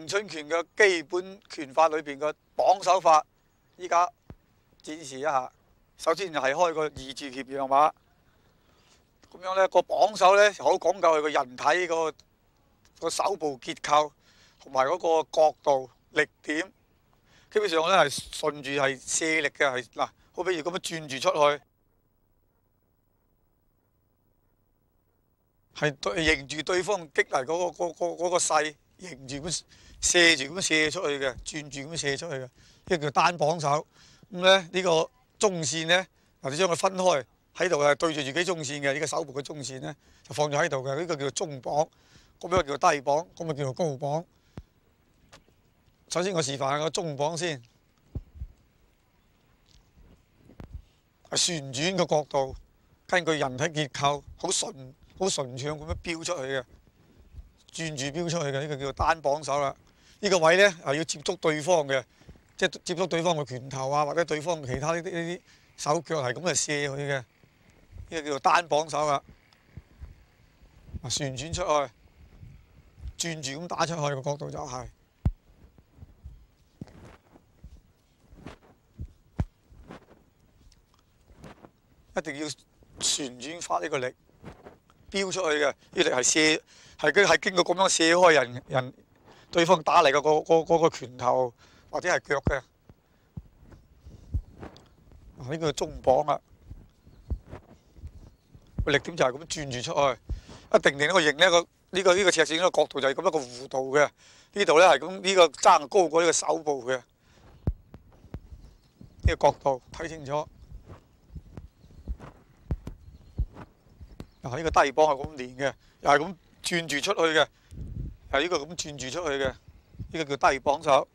詠春拳嘅基本拳法裏邊嘅綁手法，依家展示一下。首先就係開個二字協陽馬，咁樣呢個綁手呢，好講究佢個人體個手部結構同埋嗰個角度力點。基本上呢係順住係卸力嘅，係嗱，好比如咁樣轉住出去，係迎住對方擊嚟嗰個勢，迎住咁射住咁射出去嘅，轉住咁射出去嘅，呢個叫單綁手。咁咧呢個中線呢，或者將佢分開喺度係對住自己中線嘅，呢個手部嘅中線呢，就放咗喺度嘅，呢個叫做中綁。咁樣叫做低綁，咁咪叫做高綁。首先我示範下個中綁先，係旋轉嘅角度，根據人體結構好順暢咁樣飆出去嘅，轉住飆出去嘅，呢個叫做單綁手啦。呢個位呢，係要接觸對方嘅，即係接觸對方嘅拳頭啊，或者對方其他呢啲手腳係咁嚟射佢嘅，呢個叫做單綁手啦。旋轉出去，轉住咁打出去個角度就係。一定要旋轉發呢個力，飆出去嘅，呢力係射，係經過咁樣射開人對方打嚟嘅嗰個拳頭或者係腳嘅。呢個中綁啦，個力點就係咁轉住出去，一定呢個形呢個赤線呢個角度就係咁一個弧度嘅。呢度咧係咁呢個爭高過呢個手部嘅，呢個角度睇清楚。呢個低綁係咁連嘅，又係咁轉住出去嘅，係呢個咁轉住出去嘅，呢個叫低綁手。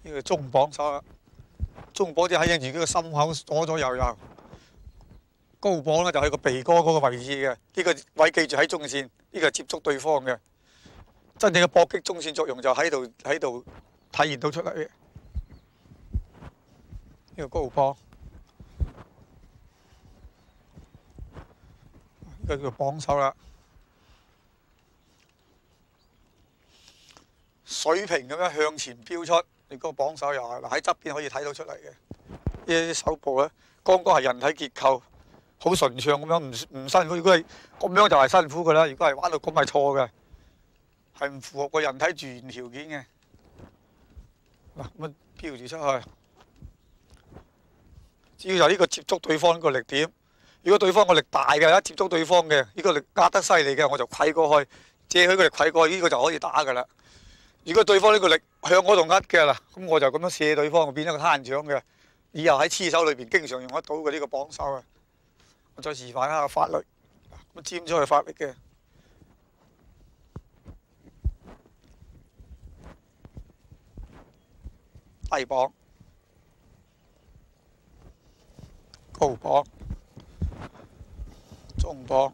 呢個中綁手啦，中綁就喺自己個心口左右右。高綁咧就喺個鼻哥嗰個位置嘅，呢個位記住喺中線，呢個係接觸對方嘅。真正嘅搏擊中線作用就喺度體現到出嚟嘅。呢個高綁。呢個叫綁手啦，水平咁樣向前飆出，你個綁手又係嗱喺側邊可以睇到出嚟嘅。呢啲手部咧，剛剛係人體結構好順暢咁樣，唔辛苦。如果係咁樣就係辛苦㗎啦。如果係玩到咁係錯嘅，係唔符合個人體自然條件嘅。嗱咁樣飆住出去，只要就呢個接觸對方呢個力點。如果對方個力大嘅，一接觸對方嘅，呢個力壓得犀利嘅，我就揮過去，借佢個力揮過去，呢個就可以打㗎啦。如果對方呢個力向嗰度壓嘅啦，咁我就咁樣射對方，變咗個攤掌嘅。以後喺黐手裏邊經常用得到嘅呢個綁手啊。我再示範一下發力，咁尖出去發力嘅，低綁、高綁。中綁，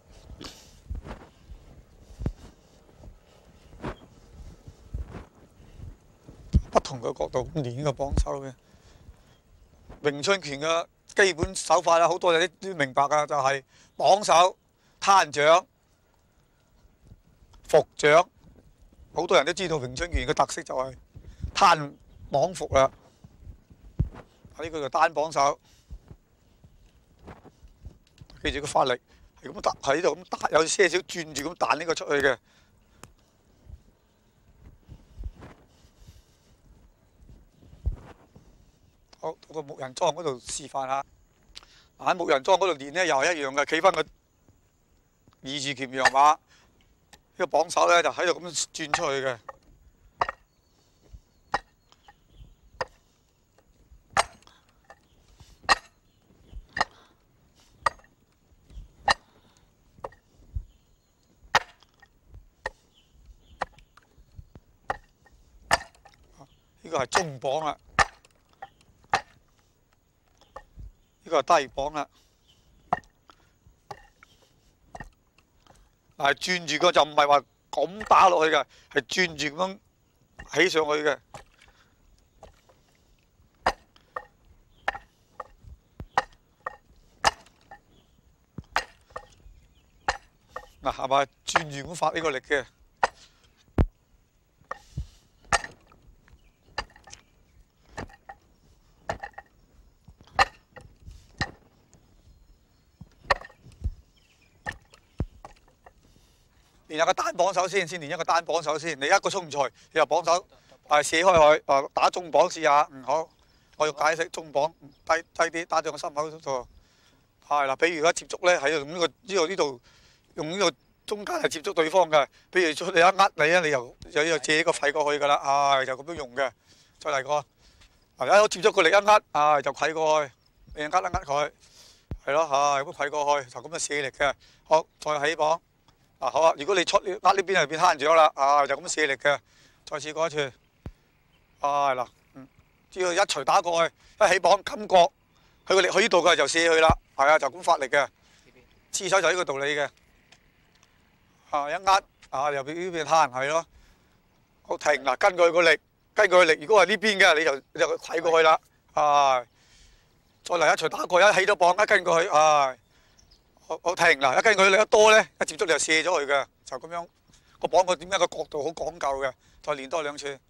不同嘅角度咁練呢個綁手嘅。詠春拳嘅基本手法啦，好多人都明白㗎，就係綁手、攤掌、伏掌。好多人都知道詠春拳嘅特色就係攤綁伏啦。呢個就單綁手，記住個發力。係咁彈喺度咁彈，有些少轉住咁彈呢個出去嘅。好，到個木人樁嗰度示範下。喺木人樁嗰度練呢，又係一樣嘅，企翻個二字鉗羊馬，呢個綁手咧就喺度咁轉出去嘅。呢個係中綁啦，呢個係低綁啦。嗱，轉住個就唔係話咁打落去嘅，係轉住咁樣起上去嘅。嗱，係咪轉住咁發呢個力嘅？練下個單綁手先練一個單綁手先。你一個衝財，你又綁手，射開佢，打中綁試下。好，我要解釋中綁低啲，打在個心口度。係啦，比如而家接觸咧，喺用呢度用呢個中間係接觸對方嘅。比如你一呃你咧，你又借個肺過去㗎啦。就咁樣用嘅。再嚟個，一接觸個力一呃，就攜過去，你呃佢，係咯，咁攜過去，就咁樣射力嘅。好，再起綁。好啊！如果你呃呢邊就變攤掌啦，就咁射力嘅。再試過一次。嗱，只要一錘打過去，一起綁感覺，佢個力去呢度嘅就射去啦。就咁發力嘅。刺手就呢個道理嘅。一呃，又變呢邊攤，係咯。好，停嗱，根據個力，如果係呢邊嘅，你就攜過去啦。再嚟一錘打過，一起咗綁，一跟過去，好停嗱，一跟佢力得多咧，一接觸你就射咗佢嘅，就咁樣個綁個點解個角度好講究嘅，再練多2次，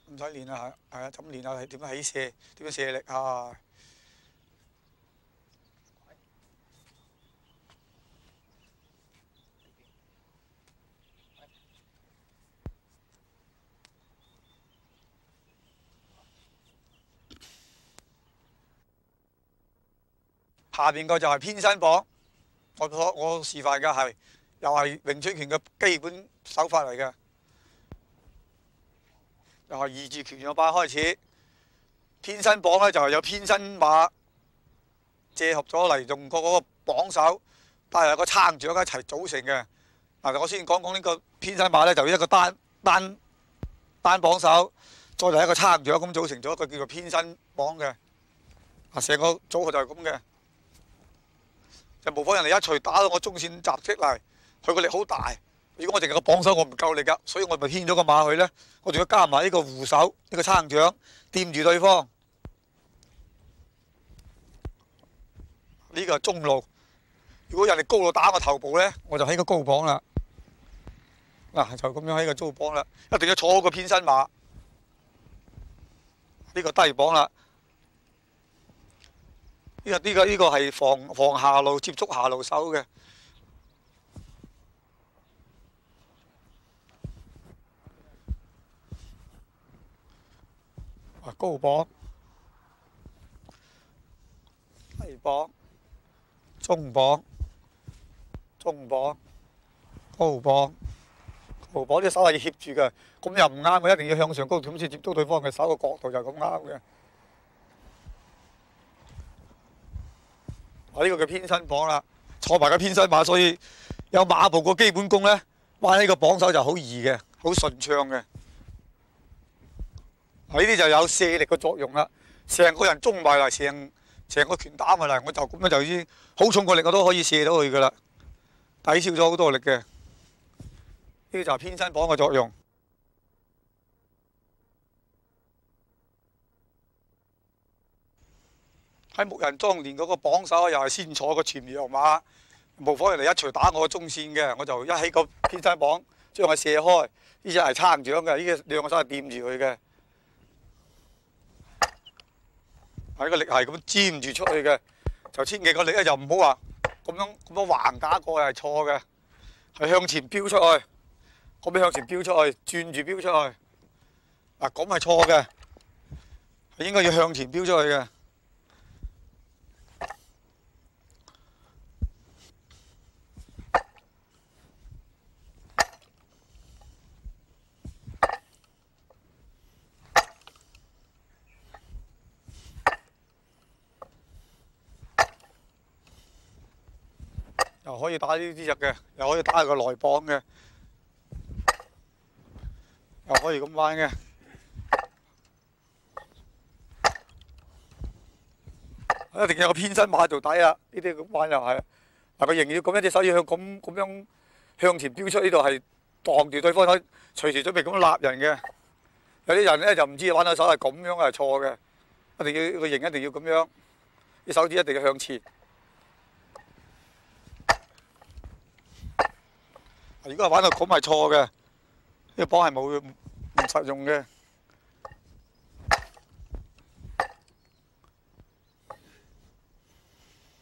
唔使練啦，係就咁練下係點樣起射，點樣射力下邊個就係偏身綁，我示範嘅係又係詠春拳嘅基本手法嚟嘅，又係二字拳嘅把開始。偏身綁咧就係有偏身馬借合咗嚟用過嗰個綁手，但係有個撐掌一齊組成嘅。我先講呢個偏身馬咧，就一個單綁手，再嚟一個撐掌咁組成咗一個叫做偏身綁嘅。成個組合就係咁嘅。就模仿人哋一錘打到我中線襲擊嚟，佢個力好大。如果我淨係個綁手，我唔夠力㗎，所以我咪牽咗個馬去咧。我仲要加埋呢個護手，呢個撐掌掂住對方。呢個係中路。如果人哋高度打我頭部咧，我就喺個高綁啦。就咁樣喺個高綁啦，一定要坐好個偏身馬。呢個低綁啦。呢個係防下路接觸下路手嘅。高綁、低綁、中綁、高綁。高綁啲手係要協住嘅，咁又唔啱嘅，一定要向上高點先接觸對方嘅手，個角度就咁啱嘅。呢個叫偏身綁啦，坐埋個偏身馬，所以有馬步個基本功咧，彎呢個綁手就好易嘅，好順暢嘅。呢啲就有卸力嘅作用啦，成個人中埋嚟，成個拳打埋嚟，我就咁樣就已經好重個力我都可以卸到佢噶啦，抵消咗好多力嘅。呢啲就係偏身綁嘅作用。喺木人樁練嗰個綁手又係先坐個全羊馬，模仿人哋一錘打我個中線嘅，我就一起個偏身綁將佢射開。呢隻係撐掌嘅，呢兩個手係掂住佢嘅。個力係咁尖住出去嘅，就千祈個力咧就唔好話咁樣橫打過係錯嘅，係向前飆出去，咁樣向前飆出去，轉住飆出去。咁係錯嘅，應該要向前飆出去嘅。又可以打呢啲隻嘅，又可以打個內綁嘅，又可以咁彎嘅。一定有個偏身馬做底啊！呢啲咁彎又係。個形要咁，一隻手要咁樣向前飆出，呢度係擋住對方手，隨時準備咁樣立人嘅。有啲人咧就唔知玩到手係咁樣係錯嘅，一定要個形一定要咁樣，啲手指一定要向前。如果係玩到咁係錯嘅，呢個綁係冇唔實用嘅。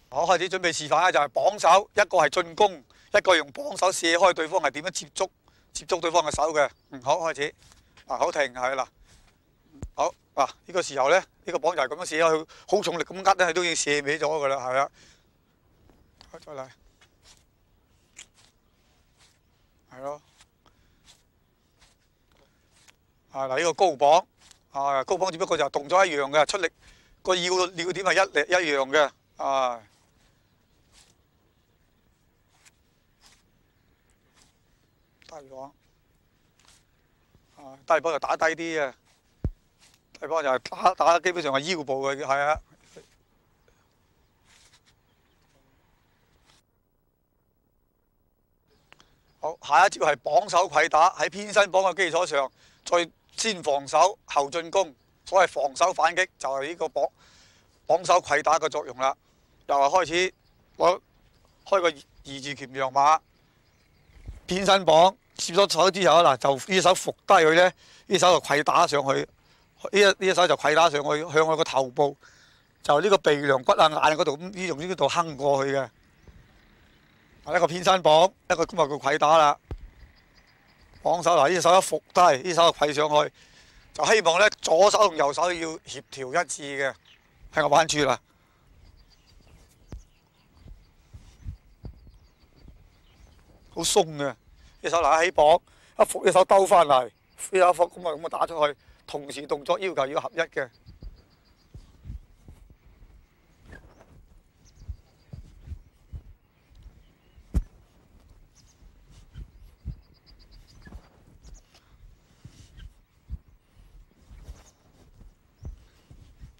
我開始準備示範咧，就係綁手，一個係進攻，一個用綁手卸開對方係點樣接觸對方嘅手嘅。好，開始。好停係啦。好呢個時候咧，呢個綁就係咁樣卸開，好重力咁握咧，佢都已經卸歪咗㗎啦，係啦。再嚟，係咯。嗱，呢個高綁，高綁只不過就動作一樣嘅，出力個要點係一樣嘅，低綁，低綁就打低啲嘅，低綁就係打基本上係腰部嘅，係啊。好，下一招係綁手攜打，喺偏身綁嘅基礎上，再先防守後進攻。所謂防守反擊就係呢個綁手攜打嘅作用啦。又係開始開個二字拳陽馬，偏身綁，接咗手之後嗱，就呢手伏低佢咧，呢手就攜打上去，呢一手就攜打上去，向佢個頭部，就呢個鼻梁骨眼嗰度咁，用呢度坑過去嘅。一個偏身綁，一個今日叫攜打啦。綁手嗱，呢隻手一伏低，呢手就攜上去，就希望咧左手同右手要協調一致嘅，喺個彎處啦。好鬆嘅，呢手嗱起綁，一伏呢手兜翻嚟，呢手一伏咁打出去，同時動作要求要合一嘅。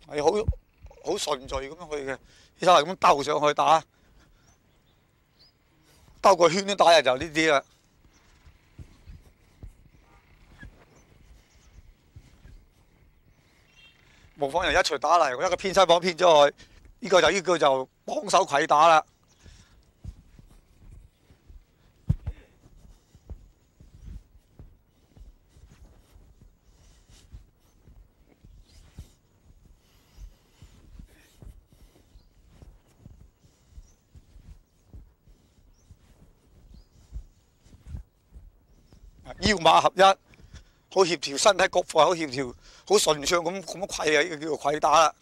係好順序咁樣去嘅，呢手係咁兜上去打，兜個圈都打嘅就呢啲啦。模仿人一錘打嚟，我一個偏身綁偏咗去，呢個就綁手攜打啦。腰馬合一，好協調，身體各部好協調，好順暢咁攜啊！呢個叫做攜打啦。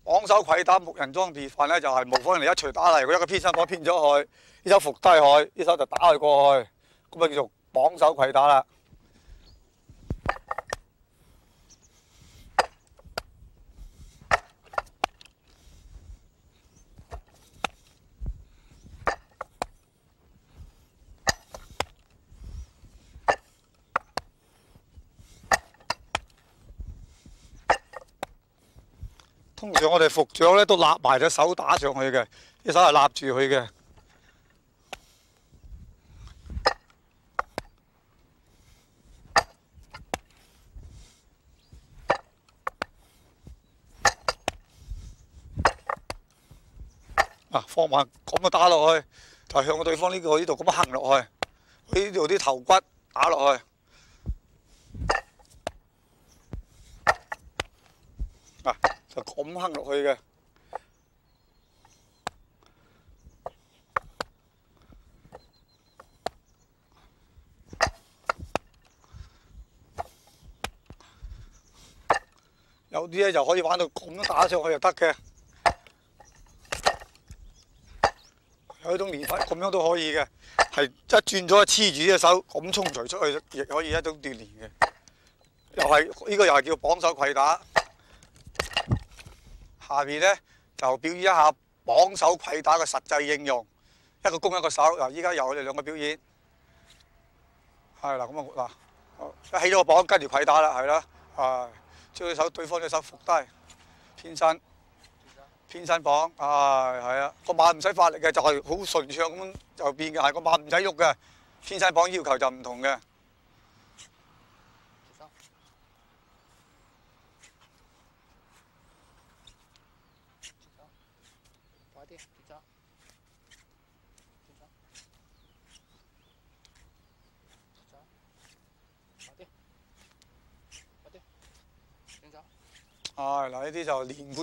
綁手攜打木人樁別犯咧，就係模仿人哋一錘打嚟，佢一個偏身綁偏咗去，呢手伏低佢，呢手就打佢過去，咁啊叫做綁手攜打啦。通常我哋伏掌咧都立埋隻手打上去嘅，隻手係立住佢嘅。放慢咁啊打落去，就向對方呢度咁樣行落去，呢度啲頭骨打落去。就咁坑落去嘅，有啲咧就可以玩到咁樣打上去就得嘅，有一種練法咁樣都可以嘅，係一轉咗黐住隻手咁衝除出去，亦可以一種鍛鍊嘅。又係呢個又係叫綁手攜打。下邊咧就表演一下綁手攜打嘅實際應用，一個攻一個守。嗱，依家由我哋兩個表演，係啦，咁啊嗱，一起咗個綁，跟住攜打啦，係啦，將隻手對方隻手伏低，偏身綁，係啊，個馬唔使發力嘅，就係好順暢咁就變嘅，係個馬唔使喐嘅，偏身綁要求就唔同嘅。嗱，呢啲就連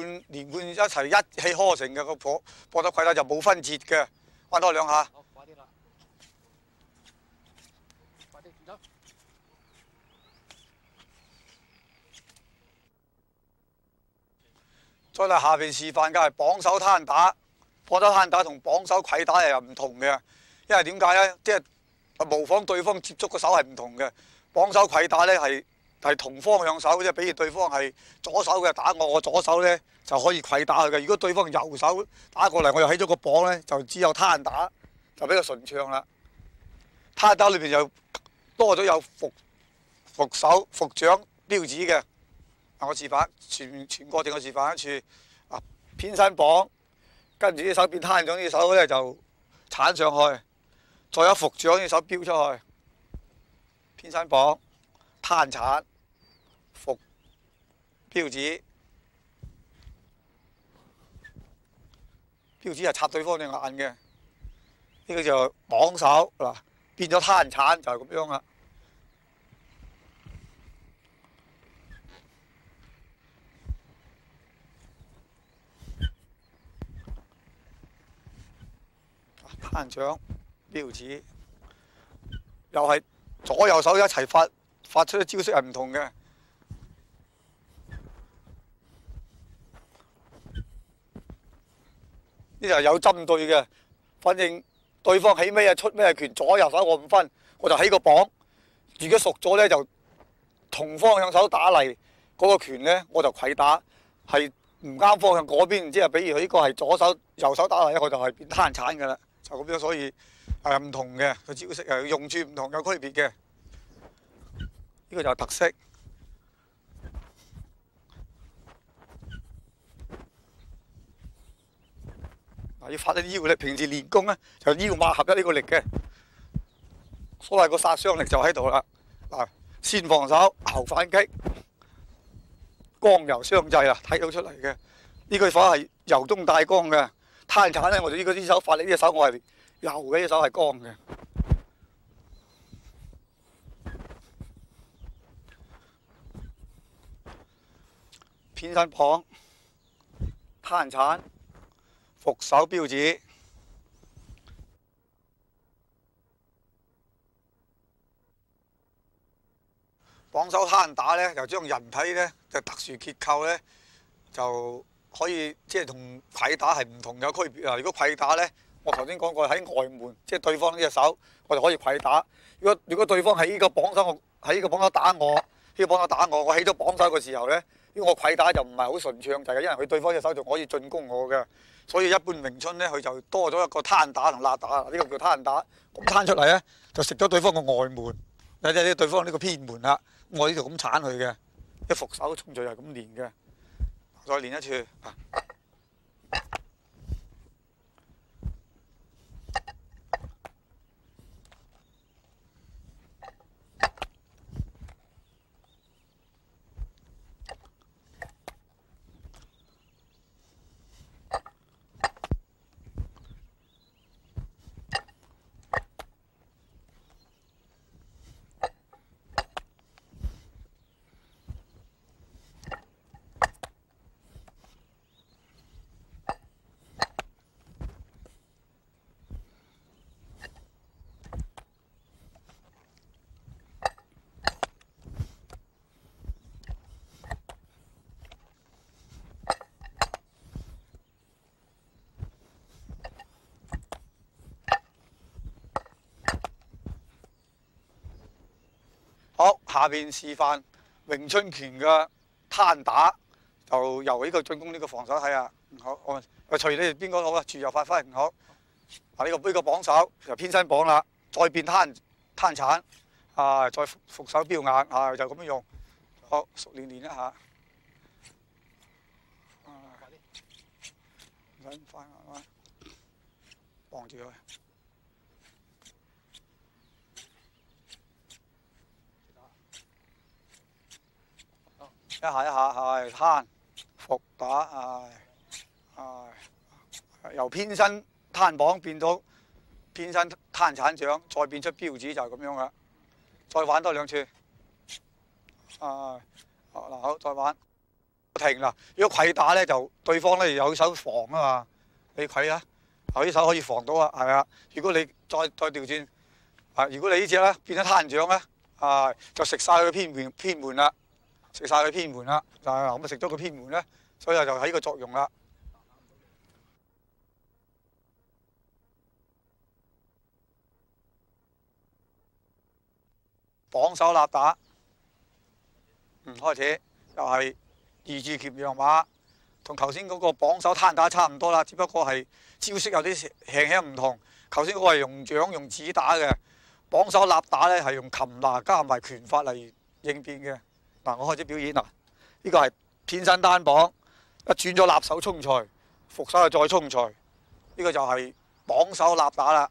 貫一齊一氣呵成嘅，個膊頭攜打就冇分節嘅，玩多兩下。啲啦，快啲住走。再嚟下邊示範嘅係綁手攤打，綁手攤打同綁手攜打又唔同嘅，因為點解咧？即係模仿對方接觸個手係唔同嘅。綁手攜打咧係同方向手，即係比如對方係左手嘅打我左手咧就可以攜打佢嘅。如果對方右手打過嚟，我又起咗個綁咧，就只有攤打就比較順暢啦。攤打裏邊又多咗有伏手、伏掌標誌嘅。我示範全過程我示範一次。偏身綁，跟住啲手變攤咗，啲手咧就鏟上去，再有伏掌，啲手飆出去。偏身綁、攤鏟、伏標誌，標誌係插對方隻眼嘅。呢個就綁手嗱，變咗攤鏟就係咁樣啦。攤掌標誌又係左右手一齊發出嘅招式係唔同嘅。呢就有針對嘅，反正對方起咩出咩拳，左右手我唔分，我就起個綁。如果熟咗咧，就同方向手打嚟嗰個拳咧，我就攜打。係唔啱方向嗰邊，即係比如佢呢個係左手右手打嚟，我就係變攤鏟㗎啦。就咁樣，所以係唔同嘅個招式係用處唔同，有區別嘅。呢個就係特色。嗱，要發啲腰力，平時練功咧就腰馬合一呢個力嘅。所謂個殺傷力就喺度啦。嗱，先防守後反擊，剛柔相濟啊，睇到出嚟嘅。呢句法係柔中帶剛嘅。攤鏟咧，我哋呢個啲手發力，呢隻手我係柔嘅，呢隻手係剛嘅。偏身綁、攤鏟、伏手標誌。綁手攤打咧，就將人體咧嘅特殊結構咧就可以即係同攜打係唔同有區別啊！如果攜打咧，我頭先講過喺外門，即係對方呢隻手，我就可以攜打。如果對方喺呢個綁手，喺呢個綁手打我，呢個綁手打我，我起咗綁手嘅時候咧，呢個我攜打就唔係好順暢，就係因為佢對方隻手仲可以進攻我嘅。所以一般詠春咧，佢就多咗一個攤打同揦打，呢個叫攤打。咁攤出嚟咧，就食咗對方個外門，有啲對方呢個偏門啦。我呢度咁鏟佢嘅，一伏手衝序係咁練嘅。再練一次。好，下邊示範詠春拳嘅攤打，就由呢個進攻呢個防守睇下。好，我隨你哋邊個好啊？自由發揮。好，嗱呢個綁手就偏身綁啦，再變攤鏟，再伏手標眼，就咁樣用。好，熟練練一下。唔使快慢慢，綁住佢。一下係攤伏打，由偏身攤綁變到偏身攤鏟掌，再變出標誌就係咁樣啦。再玩多兩次。嗱好，再玩。停啦！如果攜打咧，就對方咧有手防啊嘛，你攜啊，呢手可以防到啊，係啊。如果你再調轉啊，如果你呢隻咧變咗攤掌咧，啊就食晒佢偏門啦，食晒佢偏門啦，就係咁啊食咗個偏門咧，所以就係呢個作用啦。綁手立打，開始又係二字鉗羊馬，同頭先嗰個綁手攤打差唔多啦，只不過係招式有啲輕輕唔同。頭先嗰個係用掌用指打嘅，綁手立打咧係用擒拿加埋拳法嚟應變嘅。嗱，我開始表演啦，呢個係偏身單綁，一轉咗立手衝財，伏手就再衝財，呢個就係綁手立打啦。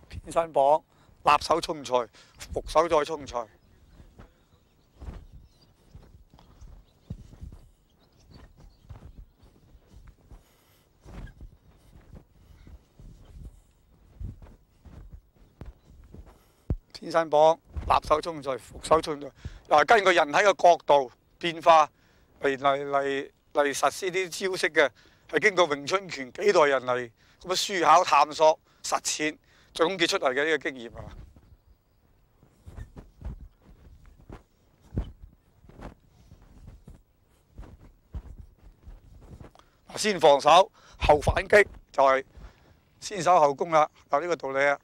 偏身綁，立手衝財，伏手再衝財。偏身綁，立手衝財，伏手衝財。又係根據人體嘅角度變化嚟實施啲招式嘅，係經過詠春拳幾代人嚟咁樣思考、探索、實踐總結出嚟嘅呢個經驗啊！先防守後反擊，就係先守後攻啦，就呢個道理啊！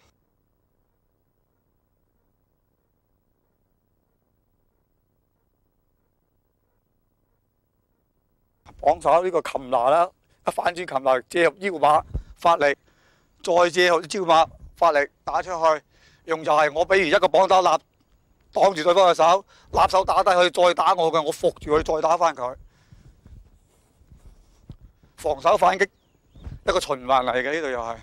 綁手呢個擒拿啦，一反轉擒拿，借入腰馬發力，再借入招馬發力打出去，用就係我比如一個綁手立擋住對方嘅手，立手打低佢，再打我嘅，我伏住佢再打翻佢，防守反擊一個循環嚟嘅，呢度又係。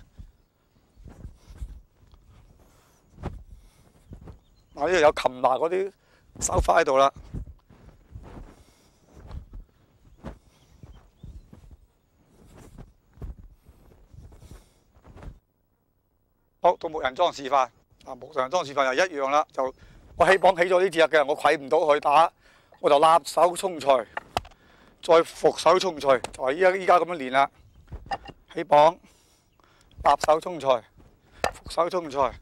嗱，呢度有擒拿嗰啲手法喺度啦。好，到木人樁示範。木人樁示範又一樣啦，就我起綁起咗呢隻嘅，我攜唔到佢打，我就立手衝財，再伏手衝財，就係依家咁樣練啦。起綁，立手衝財，伏手衝財。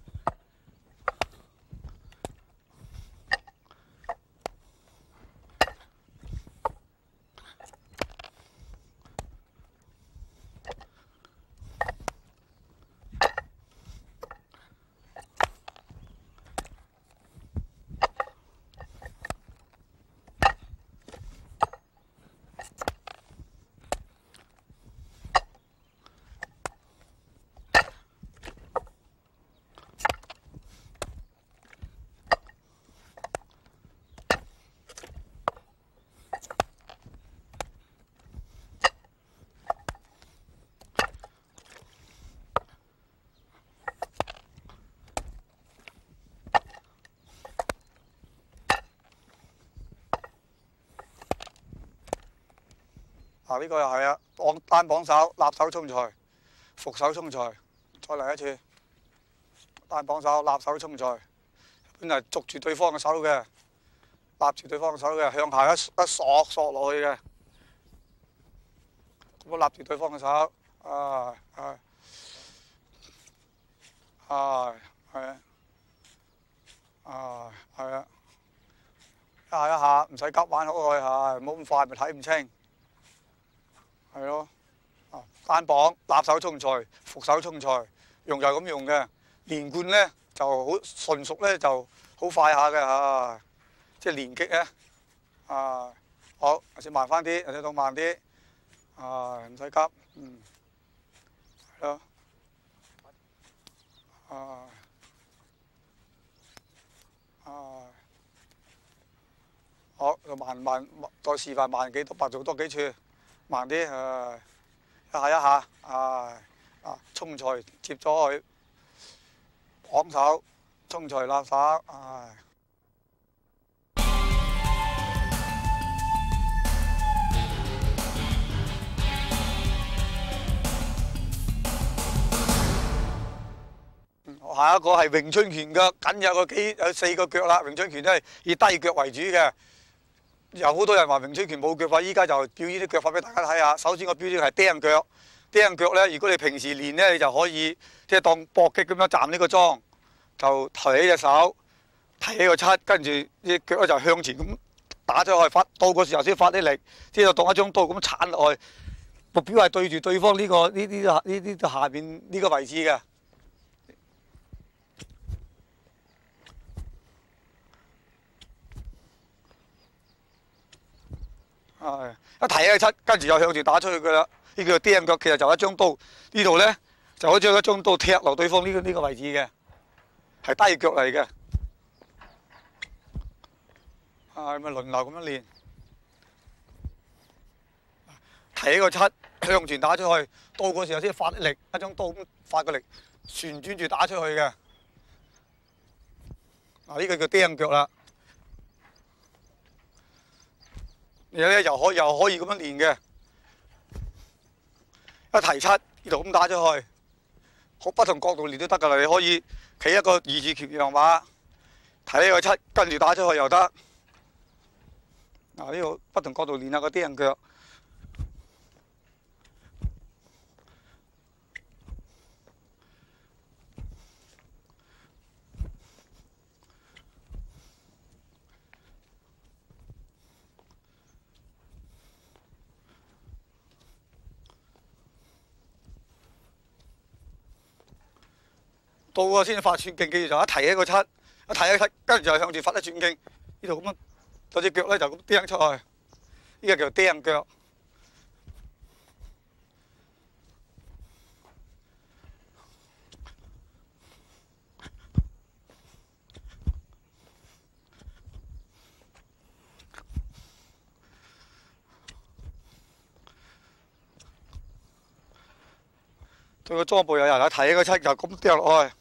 呢個又係啊，單綁手，立手衝財，伏手衝財，再嚟一次。單綁手，立手衝財，本嚟捉住對方嘅手嘅，立住對方嘅手嘅，向下一索落去嘅，咁我立住對方嘅手，係啊，一下唔使急玩好佢嚇，唔好咁快咪睇唔清。係咯，單綁立手衝財，伏手衝財，用就係咁用嘅。連貫咧就好純熟咧就好快下嘅嚇，即係連擊咧好，有時慢翻啲，有時到慢啲，唔使急，係咯，好，慢，再示範慢幾多，白做多幾處。慢啲，一下，衝財接咗佢，綁手，衝財立手，下一個係詠春拳嘅，僅有4個腳啦。詠春拳都係以低腳為主嘅。有好多人話詠春拳冇腳法，依家就表演啲腳法俾大家睇下。首先個表演係釘腳，釘腳咧，如果你平時練咧，你就可以即係當搏擊咁樣站呢個樁，就提起隻手，提起個七，跟住啲腳咧就向前咁打出去，發到嗰時候先發啲力，即係當一張刀咁鏟落去。目標係對住對方呢啲下邊呢個位置嘅。係一提起個七，跟住又向住打出去㗎啦。呢叫做釘腳，其實就一張刀。呢度咧就好似一張刀踢落對方呢個位置嘅，係低腳嚟嘅。咪輪流咁樣練。提起個七，向前打出去，到嗰時候先發力，一張刀咁發個力，旋轉住打出去嘅。呢個叫釘腳啦。你咧又可以咁樣練嘅。一提七，呢度咁打出去，好不同角度練都得㗎啦。你可以企一個二字拳樣馬，提起個七，跟住打出去又得。呢個不同角度練下個釘腳。到啊先發寸勁，記住就一提起個七，一提起個七，跟住就向住發一寸勁。呢度咁樣，嗰隻腳咧就咁釘出去，呢個叫釘腳。對個裝部有人一提起個七就咁釘落去。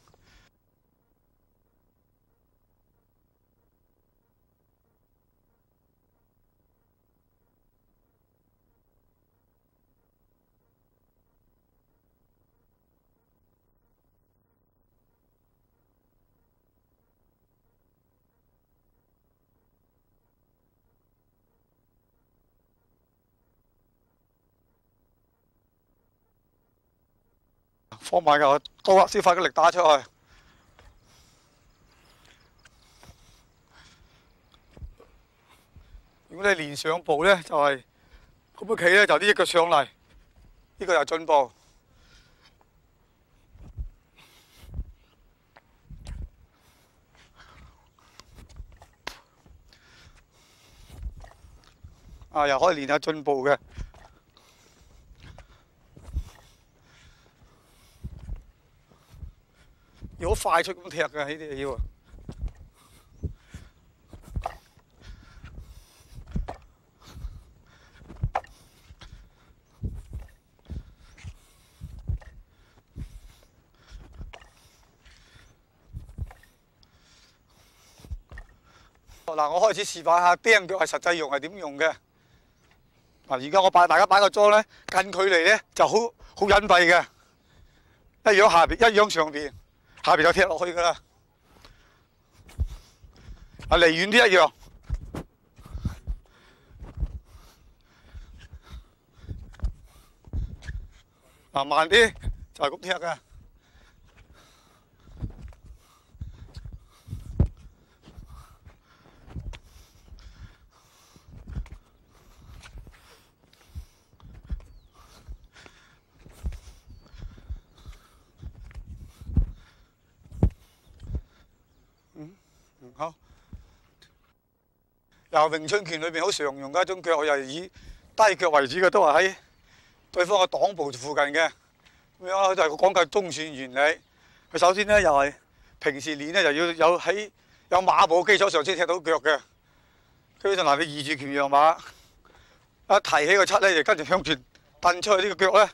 放埋個刀啦，先發個力打出去。如果你練上步咧，就係咁樣企咧，就呢一腳上嚟，呢個就進步。又可以練下進步嘅。要好快速咁踢嘅呢啲要。嗱，我開始示範下釘腳係實際用係點用嘅。而家我大家擺個樁咧，近距離咧就好隱蔽嘅，一樣下邊，一樣上邊。下邊就踢落去㗎啦，離遠啲一樣，慢啲就係咁踢嘅。好，又詠春拳裏邊好常用嘅一種腳，又係以低腳為主嘅，都係喺對方嘅擋部附近嘅。咁樣就係講究中線原理。佢首先咧又係平時練咧，就要有馬步基礎上先踢到腳嘅。跟住嗱，你二字拳樣馬，一提起個七咧，就跟住向前蹬出去呢個腳咧，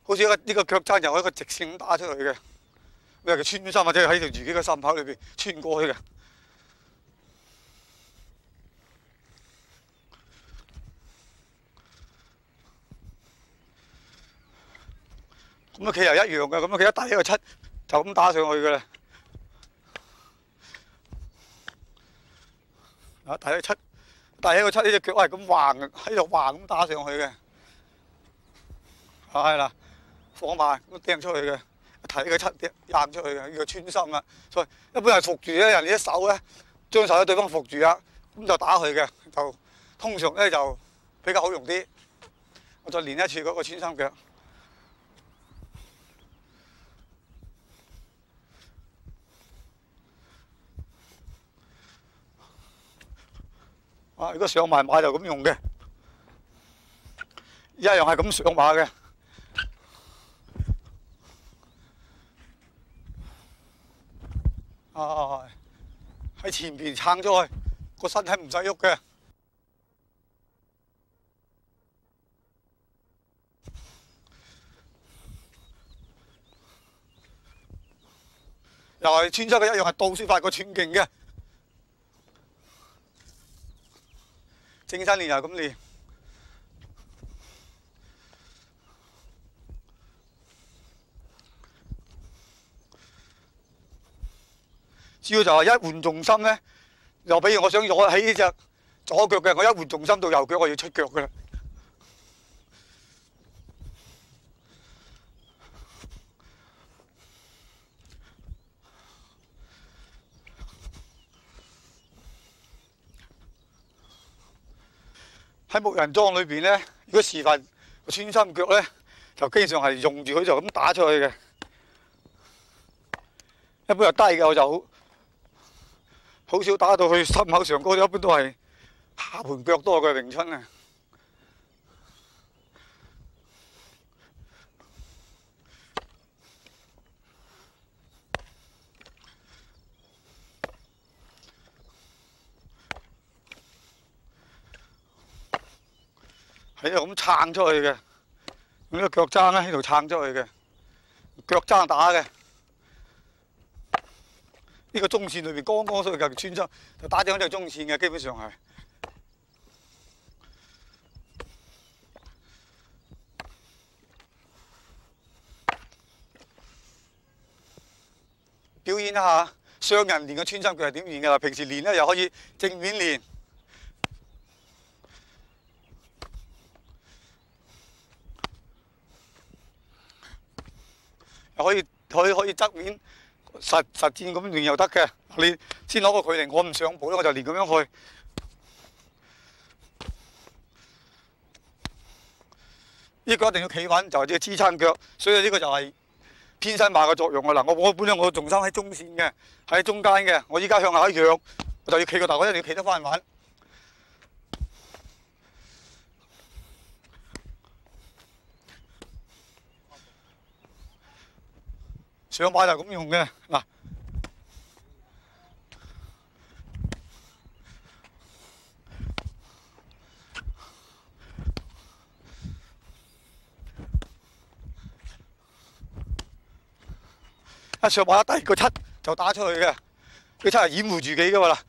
好似呢個腳踭就一個直線打出去嘅，咩叫穿心或者喺條自己嘅心口裏邊穿過去嘅。咁企又一樣嘅，咁企一提起個七就咁打上去嘅啦。提起七第一個七呢隻腳係咁橫喺度橫咁打上去嘅，係啦，放慢咁掟出去嘅，睇個七掟出去嘅，呢個穿心啊，所以一般係伏住咧，人哋一手咧將手喺對方伏住啊，咁就打佢嘅，就通常咧就比較好用啲。我再練一次嗰個穿心腳。啊！如果上埋馬就咁用嘅，一樣係咁上馬嘅。啊！喺前邊撐咗去，個身體唔使喐嘅。又係穿出嘅一樣係倒先發個寸勁嘅。正身練又係咁練。主要就係一換重心咧，又比如我想攞起呢隻左腳嘅，我一換重心到右腳，我要出腳嘅啦。喺木人樁裏邊咧，如果示範穿心腳咧，就經常係用住佢就咁打出去嘅。一般又低嘅我就好少打到去心口上高，一般都係下盤腳多嘅詠春啊。喺度咁撐出去嘅，用呢個腳踭咧喺度撐出去嘅，腳踭打嘅。呢個中線裏邊剛剛所以就穿心，就打正嗰隻中線嘅，基本上係。表演一下雙人練嘅穿心腳係點練㗎啦？平時練咧又可以正面練。又可以側面實戰咁練又得嘅。你先攞個距離，我唔上步咧，我就練咁樣去。呢個一定要企穩，就係呢個支撐腳，所以呢個就係偏身馬嘅作用㗎啦。我本身我重心喺中線嘅，喺中間嘅。我依家向下一揚，我就要企個頭，我一定要企得翻穩。上馬就咁用嘅嗱。一上馬第個七就打出去嘅，個七係掩護住己㗎嘛啦。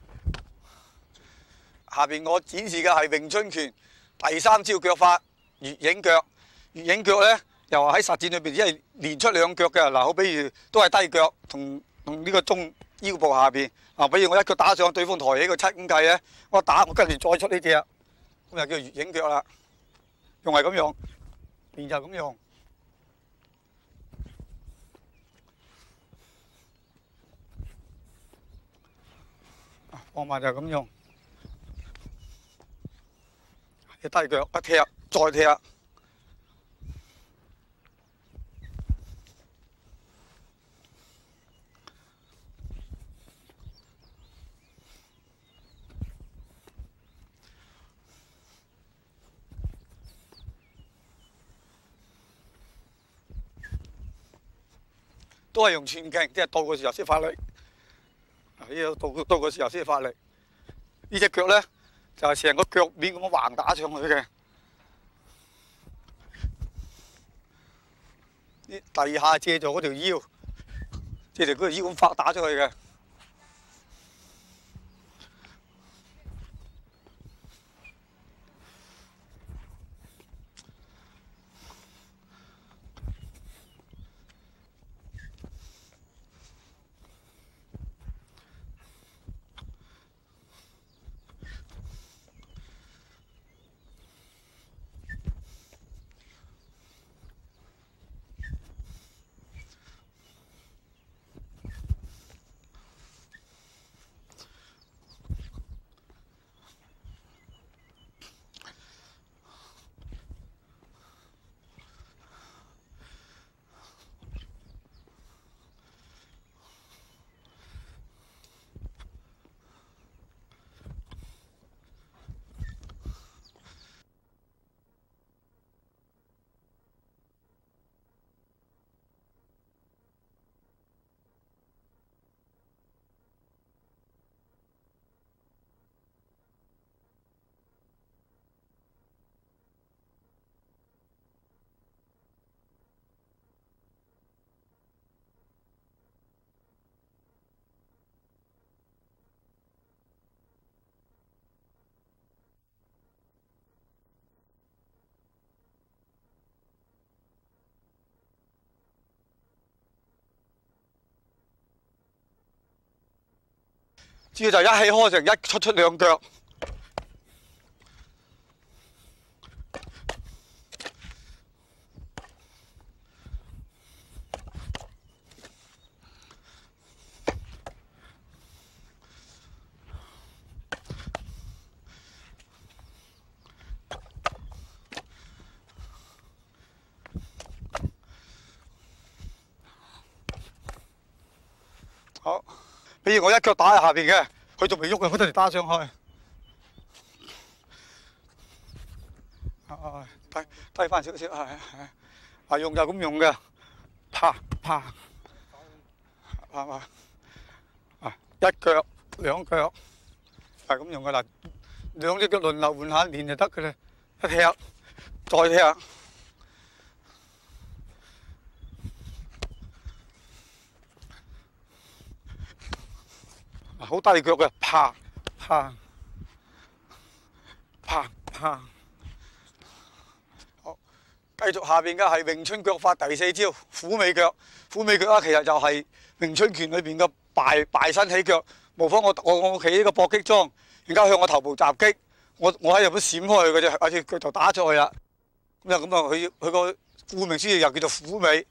下邊我展示嘅係詠春拳第三招腳法月影腳。月影腳咧又係喺實戰裏邊只係連出兩腳嘅。嗱，好比如都係低腳同呢個中腰部下邊。嗱，比如我一腳打上，對方抬起個七咁計咧，我打我跟住再出呢隻，咁就叫月影腳啦。用係咁用，練就咁用。放慢就咁用，一低腳一踢，再踢。都係用寸勁，即係到嘅時候先發力。呢度到嘅時候先發力。呢隻腳咧就係成個腳面咁樣橫打上去嘅。第二下借助嗰條腰，借助嗰條腰咁發打出去嘅。主要就一起開成一出兩腳。好，比如我一腳打喺下邊嘅，佢仲未喐嘅，我得嚟打上去。低翻少少，係用就咁用嘅，啪啪啪一腳兩腳係咁用嘅啦，兩隻腳輪流換下練就得嘅啦，一踢再踢。好低腳嘅，啪啪啪啪。好，繼續下邊嘅係詠春腳法第4招虎尾腳。虎尾腳啊，其實就係詠春拳裏邊嘅敗身起腳，模仿我企呢個搏擊裝，而家向我頭部襲擊，我喺入邊閃開佢嘅啫，隻腳就打出去啦。咁啊，佢個顧名思義又叫做虎尾。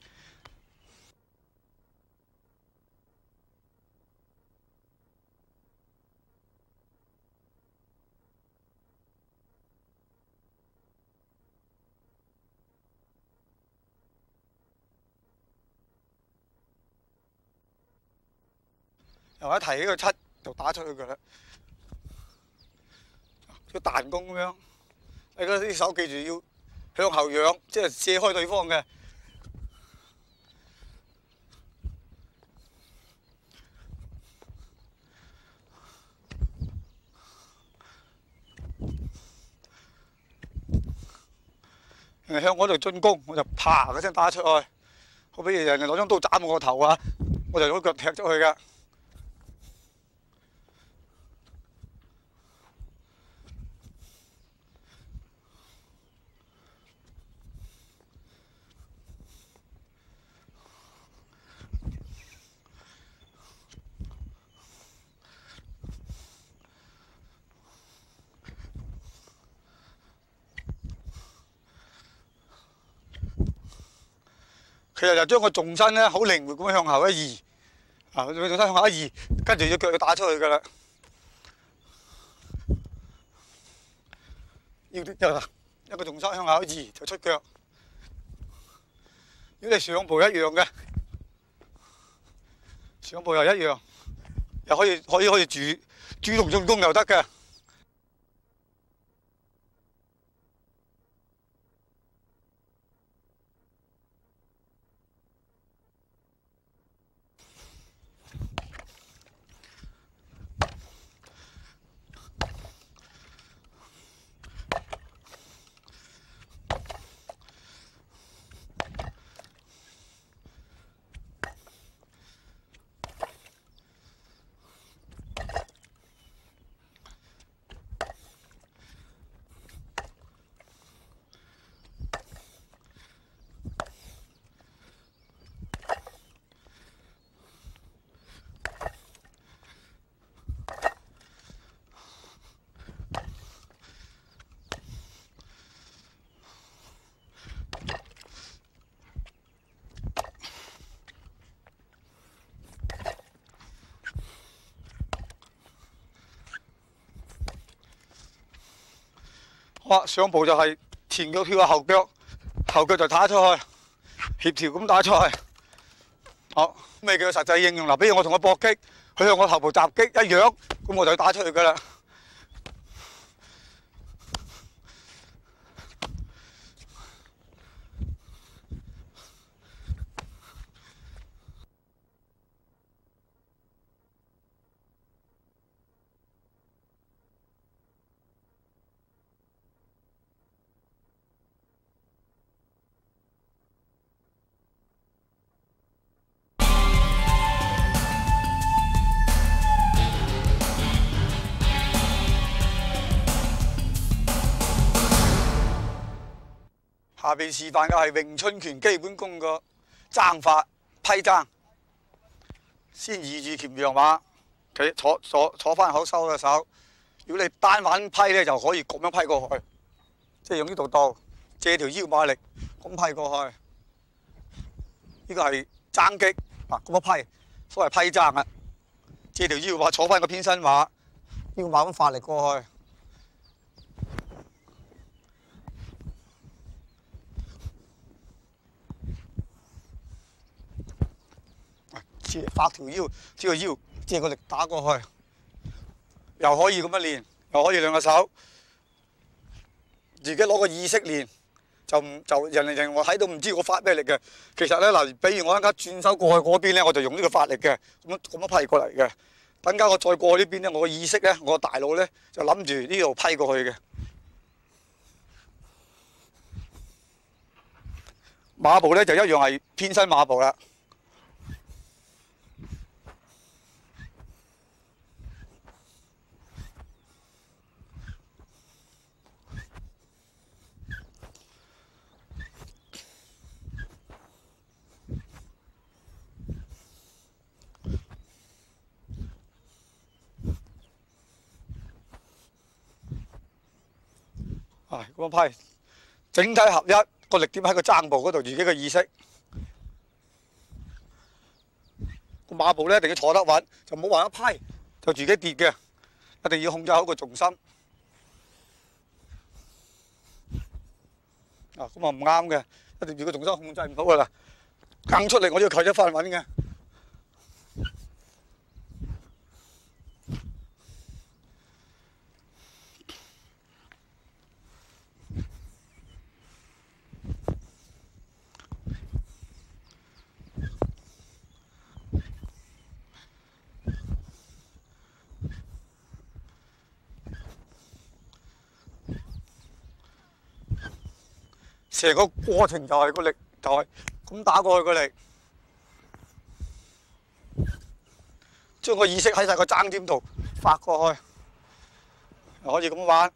又一提呢個七就打出去㗎啦，個彈弓咁樣。你嗰啲手記住要向後仰，即係射開對方嘅。人哋向我度進攻，我就啪嗰聲打出去。好比如人哋攞張刀斬我個頭啊，我就攞腳踢出去㗎。其實就將個重心咧好靈活咁向後一移，佢重心向後一移，跟住隻腳就打出去㗎啦。一個重心向後一移就出腳。如果你上步一樣嘅，上步又一樣，又可以主動進攻又得嘅。好，上步就係前腳跳下後腳，後腳就打出去，協調咁打出去。好，咩叫實際應用啦？比如我同佢搏擊，佢向我頭部襲擊一樣，咁我就打出去㗎啦。下邊示範嘅係詠春拳基本功個爭法批爭，先二字鉗羊馬，企坐翻好，收嘅手。如果你單反批咧，就可以咁樣批過去，即係用呢度度借條腰馬力咁批過去。呢個係爭擊啊，咁樣批，所謂批爭啊。借條腰馬坐翻個偏身馬，腰馬咁發力過去。發條腰，借個腰，借個力打過去，又可以咁樣練，又可以兩個手，自己攞個意識練，就人我睇到唔知我發咩力嘅。其實咧嗱，比如我一陣間轉手過去嗰邊咧，我就用呢個發力嘅，咁樣批過嚟嘅。等間我再過去呢邊咧，我個意識咧，我個大腦咧就諗住呢度批過去嘅。馬步咧就一樣係偏身馬步啦。咁樣批，整體合一個力點喺個踭部嗰度，自己嘅意識。個馬步咧一定要坐得穩，就冇話一批就自己跌嘅，一定要控制好個重心。咁啊唔啱嘅，一定要個重心控制唔到噶啦，硬出嚟我都要靠一翻穩嘅。成個過程就係個力，就係咁打過去個力，將個意識喺晒個爭尖度發過去，又可以咁玩。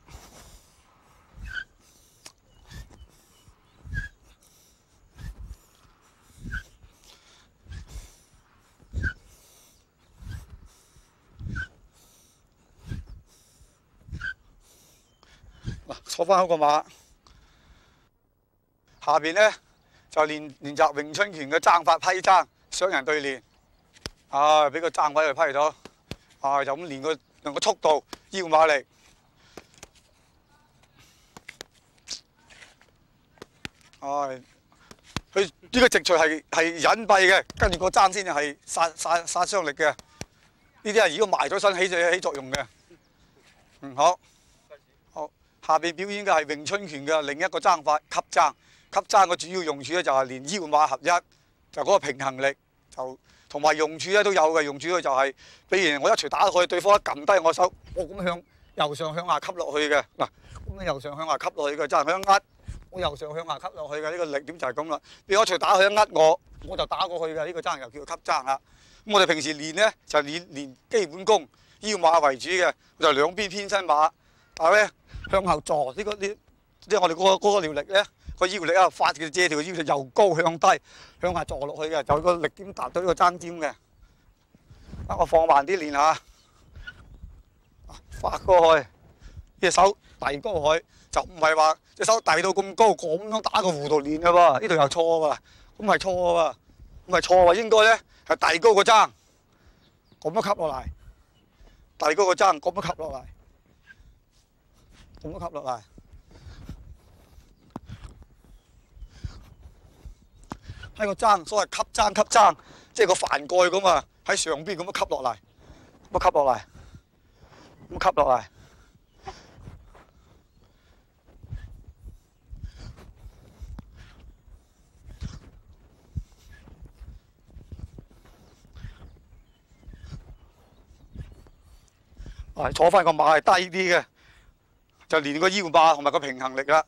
嗱，坐翻好個馬。下邊咧就練習詠春拳嘅爭法批爭，雙人對練。俾個爭位去批咗。就咁練個速度、腰馬力。佢呢個直錘係隱蔽嘅，跟住個爭先係殺傷力嘅。呢啲係如果埋咗身起作用嘅。好。下邊表演嘅係詠春拳嘅另一個爭法吸爭。吸爭嘅主要用處咧就係練腰馬合一，就嗰個平衡力，就同埋用處咧都有嘅。用處咧就係，比如我一錘打落去，對方一撳低我手，我咁向由上向下吸落去嘅。嗱，咁樣由上向下吸落去嘅，就係佢一握，我由上向下吸落去嘅。呢個力點就係咁啦。比如我一錘打佢一握我就打過去嘅。呢個爭又叫做吸爭啦。咁我哋平時練咧就練基本功，腰馬為主嘅，就兩邊偏身馬，但係咧向後坐即係我哋嗰個撩力咧。個腰力啊，發嘅借條腰力由高向低向下坐落去嘅，就個力點達到呢個爭尖嘅。我放慢啲練下，發過去，隻手遞高去，就唔係話隻手遞到咁高咁樣打個弧度練嘅喎，呢度又錯喎，咁係錯喎，咁係錯喎，應該咧係遞高個爭，咁樣吸落嚟，遞高個爭，咁樣吸落嚟，咁樣吸落嚟。喺個爭，所謂吸爭，即係個帆蓋咁啊，喺上邊咁樣吸落嚟，咁吸落嚟，咁吸落嚟。坐翻個馬係低啲嘅，就練個腰馬同埋個平衡力啦。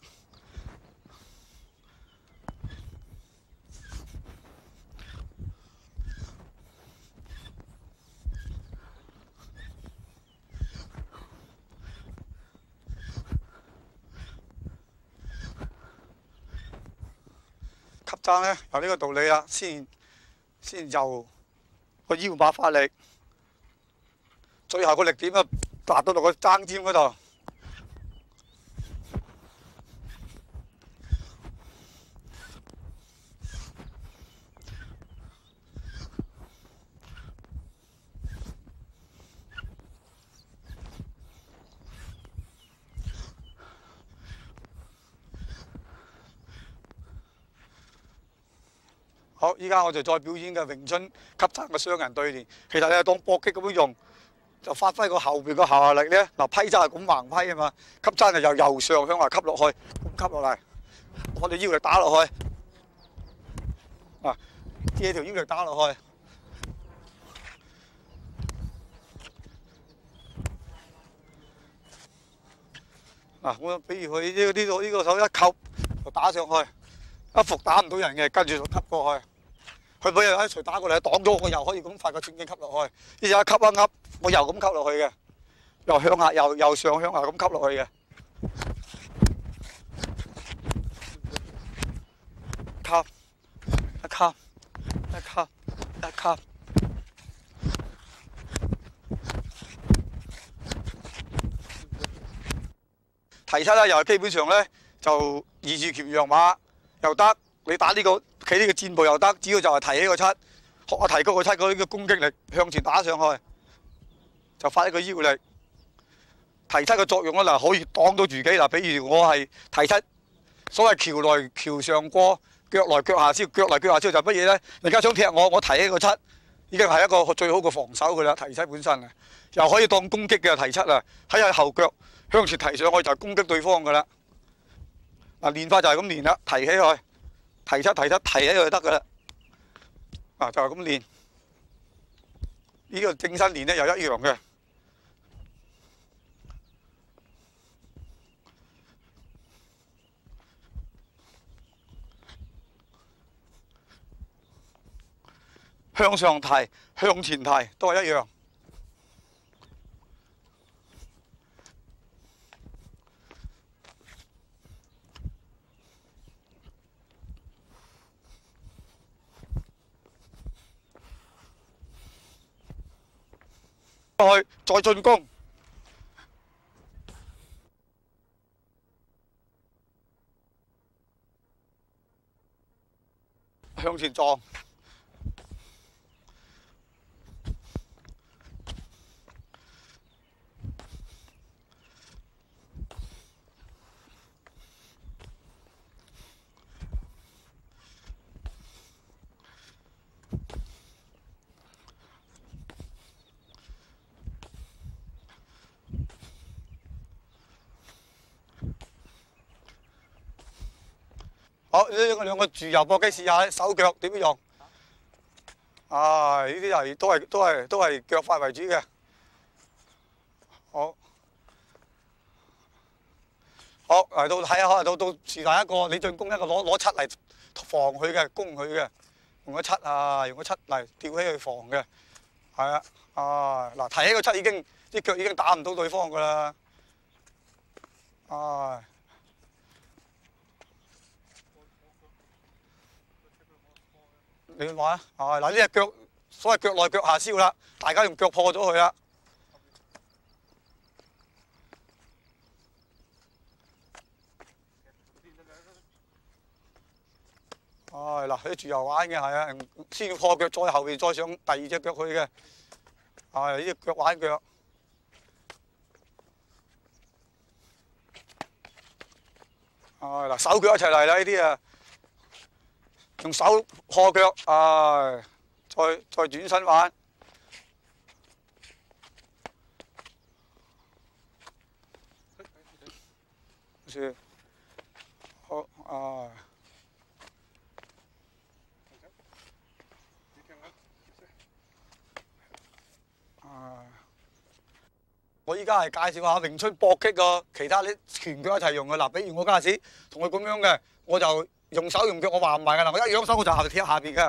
吸爭咧，有呢個道理啦，先由個腰馬發力，最後個力點啊，達到落個爭尖嗰度。好，依家我就再表演嘅詠春級爭嘅雙人對練。其實你係當搏擊咁樣用，就發揮個後邊個下力咧。嗱，批爭係咁橫批啊嘛，級爭就由上向下吸落去，咁吸落嚟，我哋腰力打落去，啊，借條腰力打落去。嗱，我比如佢呢個手一扣就打上去，一伏打唔到人嘅，跟住就吸過去。佢每日一錘打過嚟，擋咗我又可以咁發個轉擊吸落去。呢隻一吸一噏，我又咁吸落去嘅，又向下又上向下咁吸落去嘅。吸一吸一吸一吸。提七咧又係基本上咧就二字拳陽馬又得，你打呢個企呢個箭步又得，只要就係提起個七，學我提高個七嗰啲嘅攻擊力向前打上去，就發一個腰力。提七嘅作用咧嗱，可以擋到自己嗱，比如我係提七，所謂橋來橋上過，腳來腳下超，腳來腳下超就乜嘢咧？人家想踢我提起個七，已經係一個最好嘅防守㗎啦。提七本身啊，又可以當攻擊嘅提七啊，喺個後腳。向前提上去就係攻擊對方㗎啦。嗱，練法就係咁練啦，提起佢，提七提起佢就得㗎啦。啊，就係咁練。呢個正身練咧又一樣嘅。向上提、向前提都係一樣。去再進攻，向前撞，好，呢兩個自由搏擊試下手腳點樣用。啊，呢啲係都係腳法為主嘅。好，好嚟到睇下，可能到是但一個你進攻一個攞七嚟防佢嘅，攻佢嘅，用個七啊，用個七嚟吊起佢防嘅，係啊，啊嗱提起個七已經啲腳已經打唔到對方㗎啦，啊。你話啊？嗱呢隻腳，所謂腳內腳下燒啦，大家用腳破咗佢啦。嗱，佢自由玩嘅係啊，先要破腳，再後邊再上第二隻腳去嘅。呢隻腳玩腳。嗱，手腳一齊嚟啦！呢啲啊。用手破腳，再轉身玩。好，我依家係介紹下詠春搏擊個其他啲拳腳一齊用嘅嗱，比如我嗰陣時同佢咁樣嘅，我就。用手用腳我話唔埋㗎啦，我一揚手我就踢下邊嘅，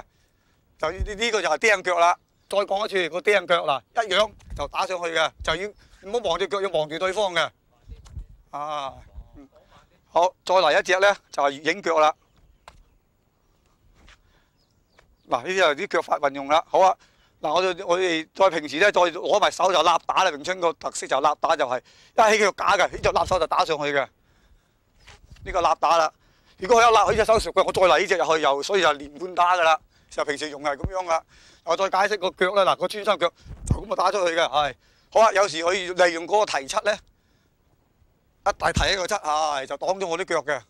就呢個就係釘腳啦。再講一次個釘腳嗱，一揚就打上去嘅，就要唔好望住腳，要望住對方嘅。好，再嚟一隻咧就係月影腳啦。嗱，呢啲就啲腳法運用啦。好啊，嗱，我哋再平時咧，再攞埋手就立打啦。詠春個特色就立打，就係一起佢腳架嘅，呢隻立手就打上去嘅。呢個立打啦。如果我一立佢隻手熟嘅，我再嚟呢隻入去又，所以就連貫打噶啦。就平時用係咁樣噶。我再解釋個腳咧，嗱個穿山腳就咁啊打出去嘅，係。好啊，有時佢利用嗰個提七咧，一大提一個七，係就擋咗我啲腳嘅。